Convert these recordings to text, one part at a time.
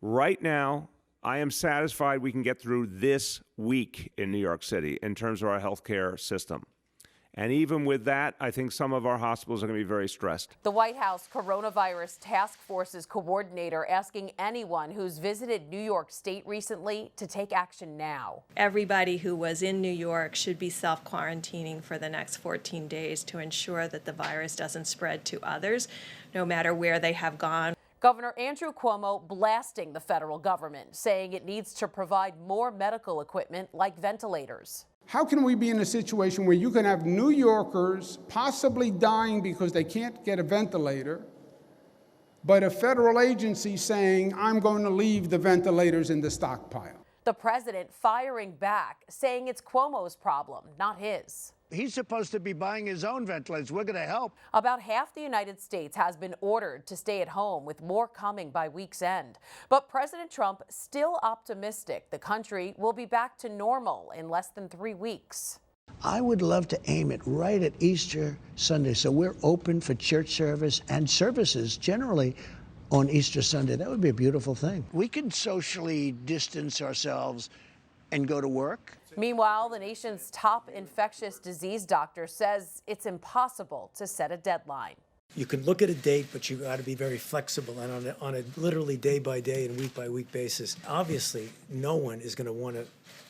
Right now, I am satisfied we can get through this week in New York City in terms of our healthcare system. And even with that, I think some of our hospitals are going to be very stressed. The White House Coronavirus Task Force's coordinator asking anyone who's visited New York State recently to take action now. Everybody who was in New York should be self-quarantining for the next 14 days to ensure that the virus doesn't spread to others, no matter where they have gone. Governor Andrew Cuomo blasting the federal government, saying it needs to provide more medical equipment like ventilators. How can we be in a situation where you can have New Yorkers possibly dying because they can't get a ventilator, but a federal agency saying, I'm going to leave the ventilators in the stockpile? The president firing back, saying it's Cuomo's problem, not his. He's supposed to be buying his own ventilators. We're going to help. About half the United States has been ordered to stay at home, with more coming by week's end. But President Trump still optimistic the country will be back to normal in less than 3 weeks. I would love to aim it right at Easter Sunday, so we're open for church service and services generally on Easter Sunday. That would be a beautiful thing. We can socially distance ourselves and go to work. Meanwhile, the nation's top infectious disease doctor says it's impossible to set a deadline. You can look at a date, but you got to be very flexible and on a literally day by day and week by week basis. Obviously, no one is going to want to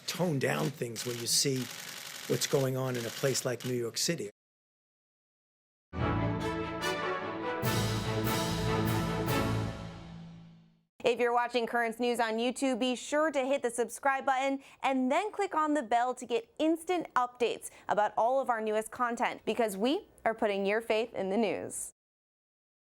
tone down things when you see what's going on in a place like New York City. If you're watching Currents News on YouTube, be sure to hit the subscribe button and then click on the bell to get instant updates about all of our newest content, because we are putting your faith in the news.